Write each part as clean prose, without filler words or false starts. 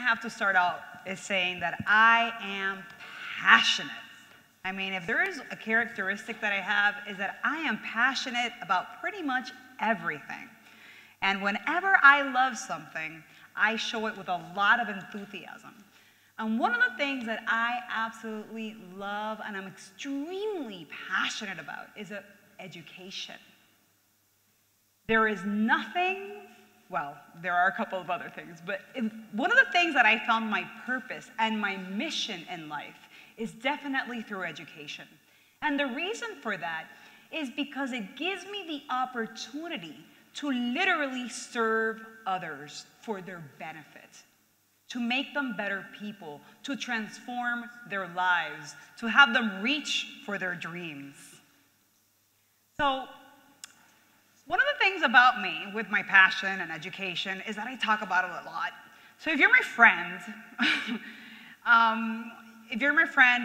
have to start out is saying that I am passionate. I mean, if there is a characteristic that I have, is that I am passionate about pretty much everything. And whenever I love something, I show it with a lot of enthusiasm. And one of the things that I absolutely love and I'm extremely passionate about is education. There is nothing, well, there are a couple of other things, but one of the things that I found my purpose and my mission in life is definitely through education. And the reason for that is because it gives me the opportunity to literally serve others for their benefit, to make them better people, to transform their lives, to have them reach for their dreams. So, one of the things about me with my passion and education is that I talk about it a lot. So if you're my friend,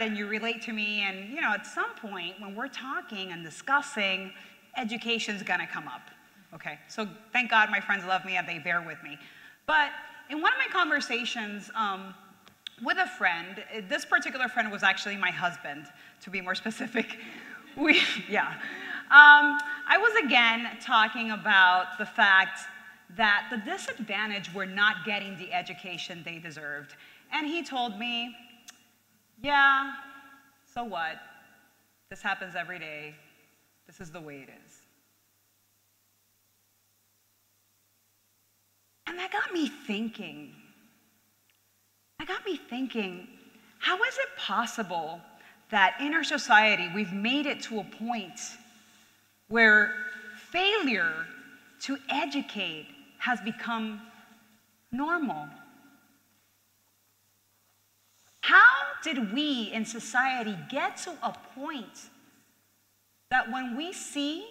and you relate to me, and at some point when we're talking and discussing, education's gonna come up. Okay, so thank God my friends love me and they bear with me. But in one of my conversations with a friend, this particular friend was actually my husband, to be more specific. I was again talking about the fact that the disadvantaged were not getting the education they deserved. And he told me, yeah, so what? This happens every day. This is the way it is. And that got me thinking. How is it possible that in our society we've made it to a point where failure to educate has become normal? How did we in society get to a point that when we see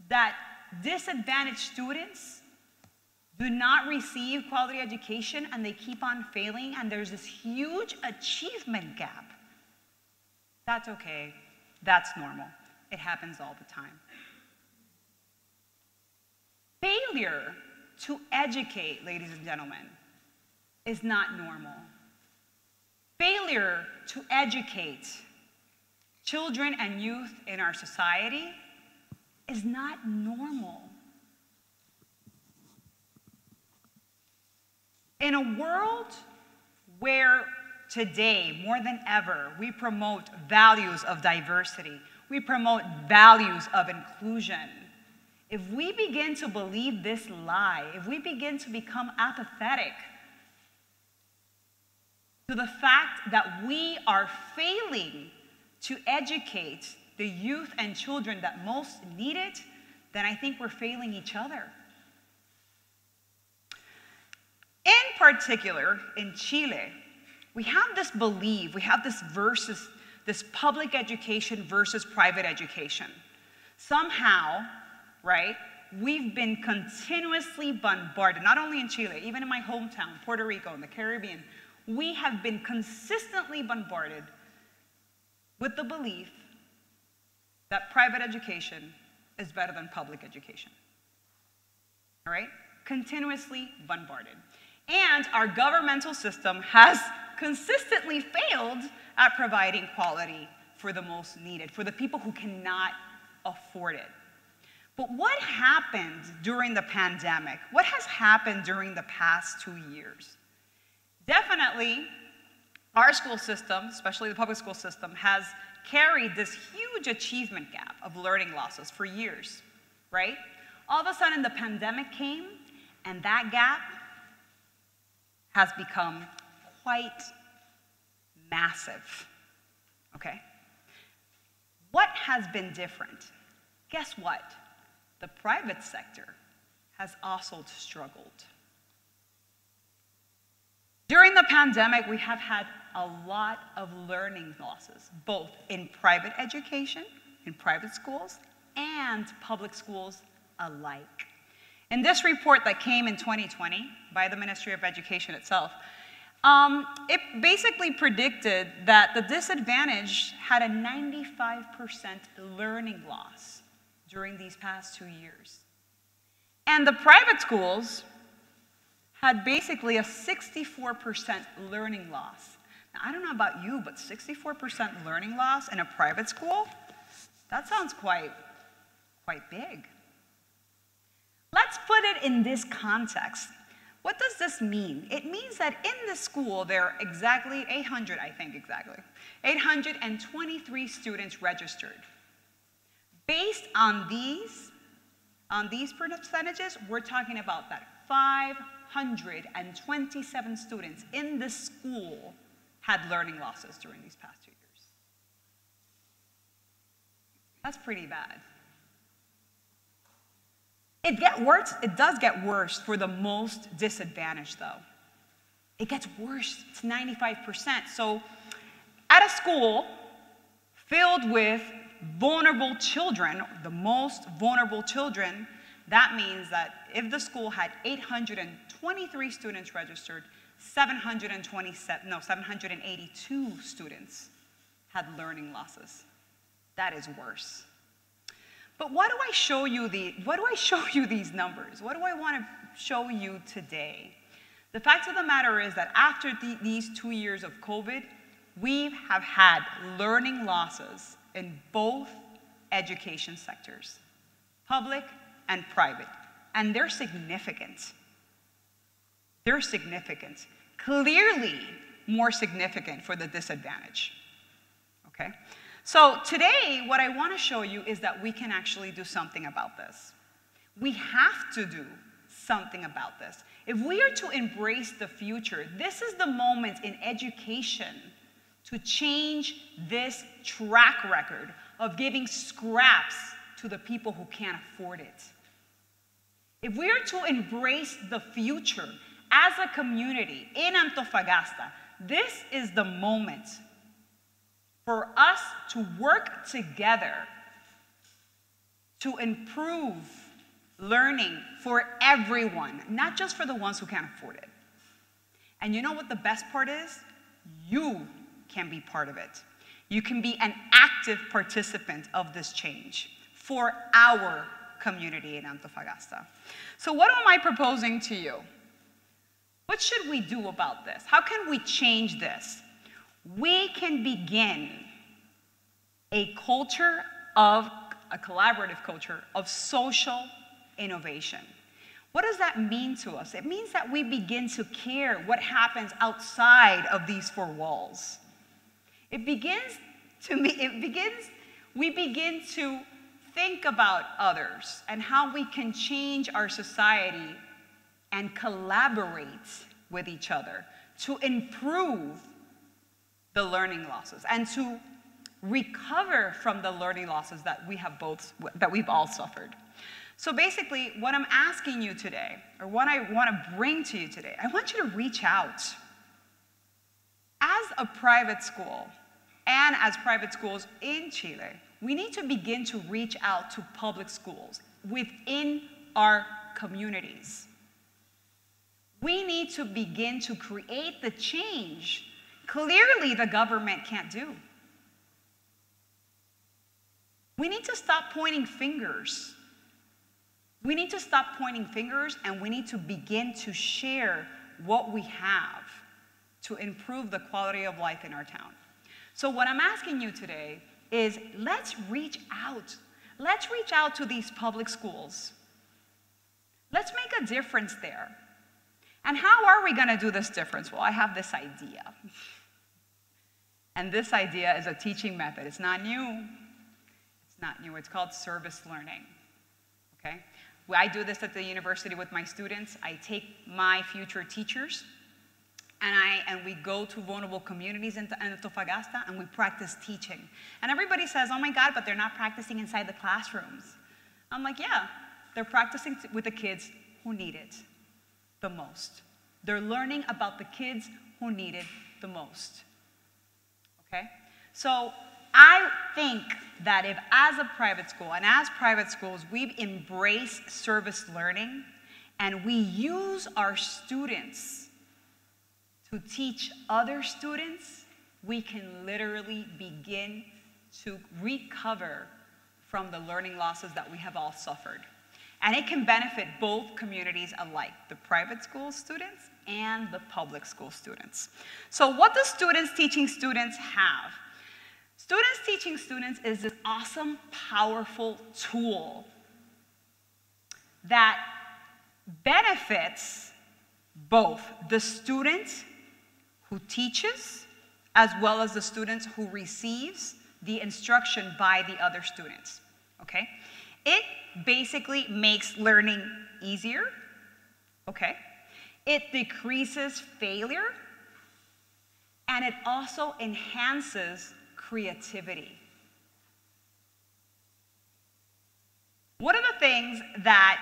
that disadvantaged students do not receive quality education and they keep on failing and there's this huge achievement gap? That's okay. That's normal. It happens all the time. Failure to educate, ladies and gentlemen, is not normal. Failure to educate children and youth in our society is not normal. In a world where today, more than ever, we promote values of diversity, we promote values of inclusion, if we begin to believe this lie, if we begin to become apathetic to the fact that we are failing to educate the youth and children that most need it, then I think we're failing each other. In particular, in Chile, we have this belief, we have this public education versus private education. Somehow, right, we've been continuously bombarded, not only in Chile, even in my hometown, Puerto Rico, in the Caribbean, we have been consistently bombarded with the belief that private education is better than public education. All right? Continuously bombarded. And our governmental system has consistently failed at providing quality for the most needed, for the people who cannot afford it. But what happened during the pandemic? What has happened during the past 2 years? Definitely, our school system, especially the public school system, has carried this huge achievement gap of learning losses for years, right? All of a sudden, the pandemic came, and that gap has become quite massive, okay? What has been different? Guess what? The private sector has also struggled. During the pandemic, we have had a lot of learning losses, both in private education, in private schools, and public schools alike. In this report that came in 2020 by the Ministry of Education itself, it basically predicted that the disadvantaged had a 95% learning loss during these past 2 years. And the private schools had basically a 64% learning loss. Now, I don't know about you, but 64% learning loss in a private school, that sounds quite big. Let's put it in this context. What does this mean? It means that in the school, there are exactly 823 students registered. Based on these percentages, we're talking about that 527 students in the school had learning losses during these past 2 years. That's pretty bad. It does get worse for the most disadvantaged, though. It gets worse. It's 95%. So at a school filled with vulnerable children, the most vulnerable children, that means that if the school had 823 students registered, 782 students had learning losses. That is worse. But why do I show you these numbers? What do I want to show you today? The fact of the matter is that after these 2 years of COVID, we have had learning losses in both education sectors, public and private, and they're significant. They're significant, clearly more significant for the disadvantaged, okay? So today, what I want to show you is that we can actually do something about this. We have to do something about this. If we are to embrace the future, this is the moment in education to change this track record of giving scraps to the people who can't afford it. If we are to embrace the future as a community in Antofagasta, this is the moment for us to work together to improve learning for everyone, not just for the ones who can't afford it. And you know what the best part is? You can be part of it. You can be an active participant of this change for our community in Antofagasta. So what am I proposing to you? What should we do about this? How can we change this? We can begin a collaborative culture of social innovation. What does that mean to us? It means that we begin to care what happens outside of these four walls. We begin to think about others and how we can change our society and collaborate with each other to improve the learning losses and to recover from the learning losses that we've all suffered. So basically, what I'm asking you today, or what I want to bring to you today, I want you to reach out. As a private school, and as private schools in Chile, we need to begin to reach out to public schools within our communities. We need to begin to create the change clearly the government can't do. We need to stop pointing fingers. We need to stop pointing fingers, and we need to begin to share what we have to improve the quality of life in our town. So what I'm asking you today is let's reach out. Let's reach out to these public schools. Let's make a difference there. And how are we going to do this difference? Well, I have this idea. And this idea is a teaching method. It's not new. It's not new. It's called service learning. Okay? I do this at the university with my students. I take my future teachers and we go to vulnerable communities in Antofagasta and we practice teaching. And everybody says, oh my God, but they're not practicing inside the classrooms. I'm like, yeah, they're practicing with the kids who need it the most. They're learning about the kids who need it the most. Okay? So I think that if as a private school and as private schools, we embrace service learning and we use our students to teach other students, we can literally begin to recover from the learning losses that we have all suffered. And it can benefit both communities alike, the private school students and the public school students. So what do students teaching students have? Students teaching students is this awesome, powerful tool that benefits both the student who teaches as well as the students who receives the instruction by the other students, okay? It basically makes learning easier, okay? It decreases failure, and it also enhances creativity. One of the things that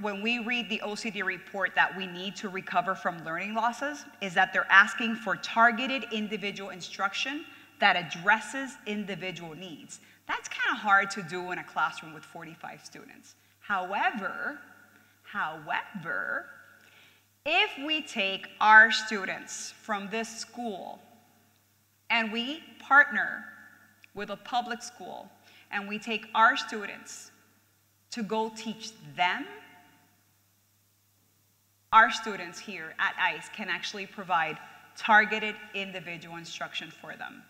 when we read the OCD report that we need to recover from learning losses is that they're asking for targeted individual instruction that addresses individual needs. That's kind of hard to do in a classroom with 45 students. However, if we take our students from this school and we partner with a public school and we take our students to go teach them, our students here at ICE can actually provide targeted individual instruction for them.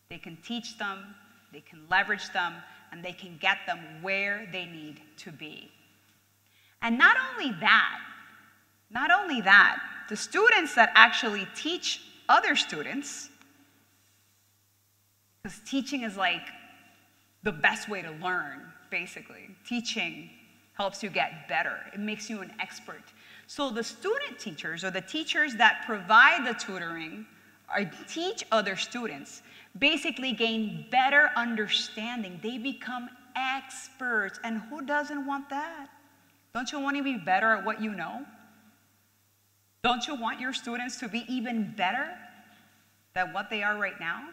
They can teach them, they can leverage them, and they can get them where they need to be. And not only that, the students that actually teach other students, because teaching is like the best way to learn, basically. Teaching helps you get better. It makes you an expert. So the student teachers, or the teachers that provide the tutoring or teach other students, basically gain better understanding. They become experts. And who doesn't want that? Don't you want to be better at what you know? Don't you want your students to be even better than what they are right now?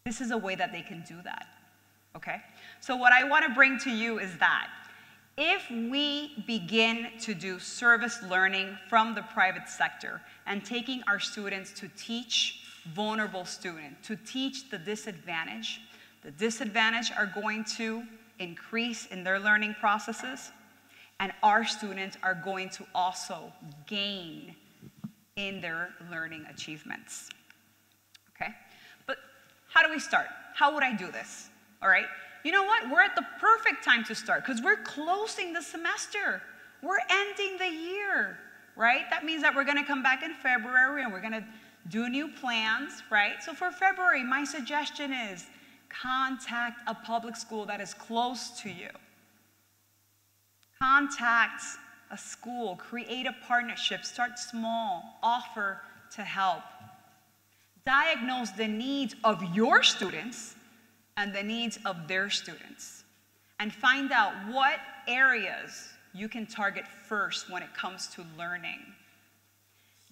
This is a way that they can do that, okay? So what I want to bring to you is that if we begin to do service learning from the private sector and taking our students to teach vulnerable students, to teach the disadvantaged are going to increase in their learning processes, and our students are going to also gain in their learning achievements, okay? But how do we start? How would I do this, all right? You know what? We're at the perfect time to start because we're closing the semester. We're ending the year, right? That means that we're going to come back in February and we're going to do new plans, right? So for February, my suggestion is contact a public school that is close to you. Contact a school, create a partnership, start small, offer to help. Diagnose the needs of your students and the needs of their students, and find out what areas you can target first when it comes to learning.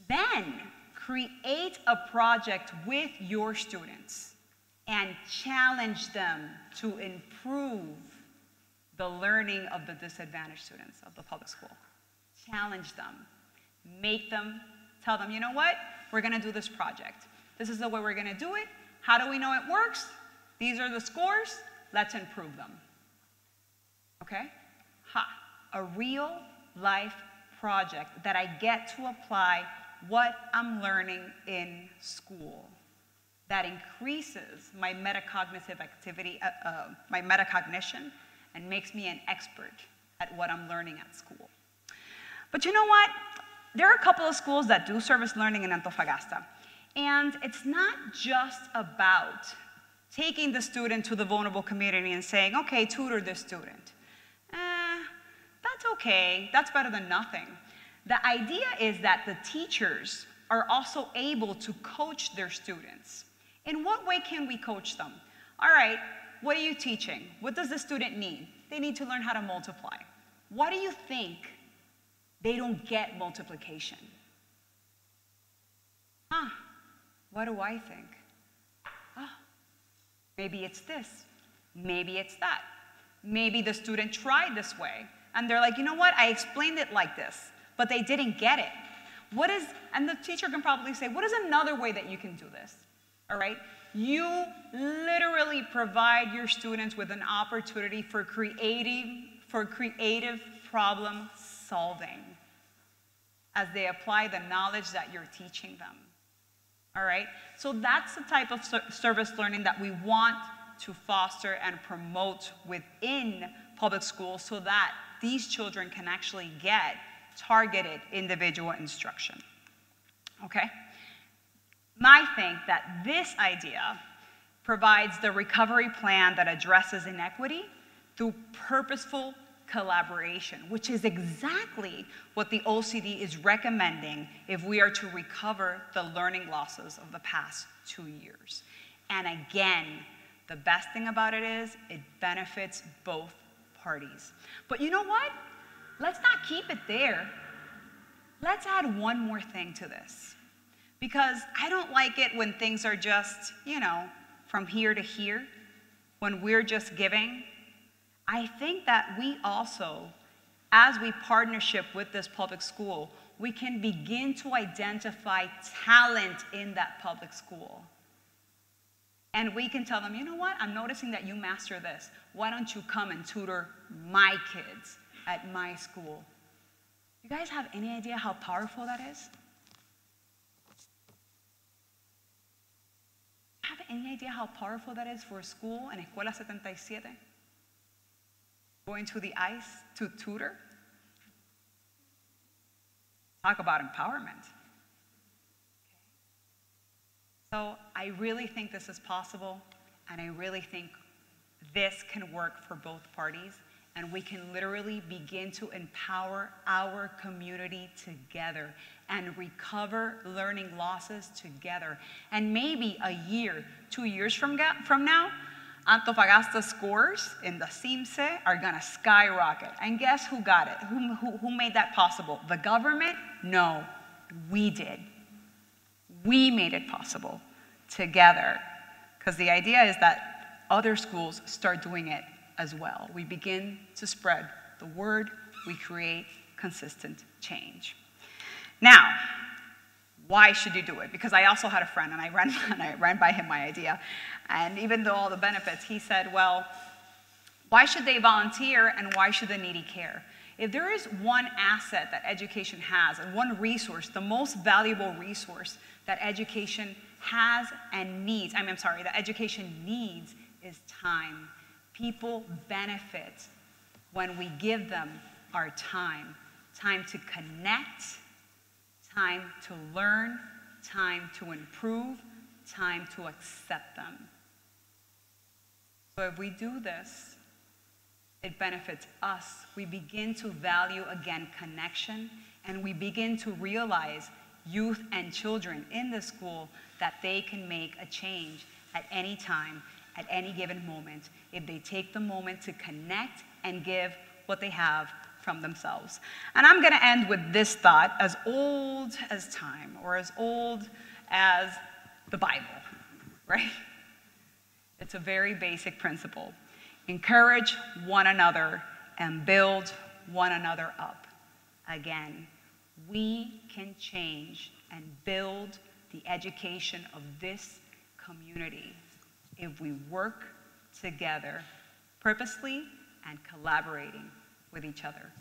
Then create a project with your students and challenge them to improve the learning of the disadvantaged students of the public school. Challenge them, make them, tell them, you know what, we're gonna do this project. This is the way we're gonna do it. How do we know it works? These are the scores, let's improve them. Okay? A real life project that I get to apply what I'm learning in school. That increases my metacognitive activity, my metacognition, and makes me an expert at what I'm learning at school. But you know what? There are a couple of schools that do service learning in Antofagasta. And it's not just about taking the student to the vulnerable community and saying, okay, tutor this student. That's okay, that's better than nothing. The idea is that the teachers are also able to coach their students. In what way can we coach them? All right, what are you teaching? What does the student need? They need to learn how to multiply. Why do you think they don't get multiplication? What do I think? Maybe it's this, maybe it's that. Maybe the student tried this way, and they're like, you know what, I explained it like this, but they didn't get it. And the teacher can probably say, what is another way that you can do this, all right? You literally provide your students with an opportunity for creative problem solving as they apply the knowledge that you're teaching them, all right? So that's the type of service learning that we want to foster and promote within public schools so that these children can actually get targeted individual instruction, okay? I think that this idea provides the recovery plan that addresses inequity through purposeful collaboration, which is exactly what the OCD is recommending if we are to recover the learning losses of the past 2 years. And again, the best thing about it is it benefits both parties. But you know what? Let's not keep it there. Let's add one more thing to this. Because I don't like it when things are just, you know, from here to here, when we're just giving. I think that we also, as we partnership with this public school, we can begin to identify talent in that public school. And we can tell them, you know what, I'm noticing that you master this. Why don't you come and tutor my kids at my school? You guys have any idea how powerful that is? Have any idea how powerful that is for a school, an Escuela 77? Going to the ICE to tutor? Talk about empowerment. So I really think this is possible, and I really think this can work for both parties, and we can literally begin to empower our community together and recover learning losses together. And maybe a year, 2 years from now, Antofagasta scores in the CIMSE are gonna skyrocket. And guess who got it? Who made that possible? The government? No, we did. We made it possible together. Because the idea is that other schools start doing it as well. We begin to spread the word, we create consistent change. Now, why should you do it? Because I also had a friend, and I ran by him my idea. And even though all the benefits, he said, well, why should they volunteer and why should the needy care? If there is one asset that education has, and one resource, the most valuable resource that education has and needs, that education needs is time. People benefit when we give them our time. Time to connect, time to learn, time to improve, time to accept them. So if we do this, it benefits us. We begin to value, again, connection, and we begin to realize youth and children in the school that they can make a change at any time, at any given moment, if they take the moment to connect and give what they have from themselves. And I'm gonna end with this thought, as old as time, or as old as the Bible, right? It's a very basic principle. Encourage one another and build one another up. Again, we can change and build the education of this community if we work together purposely and collaborating with each other.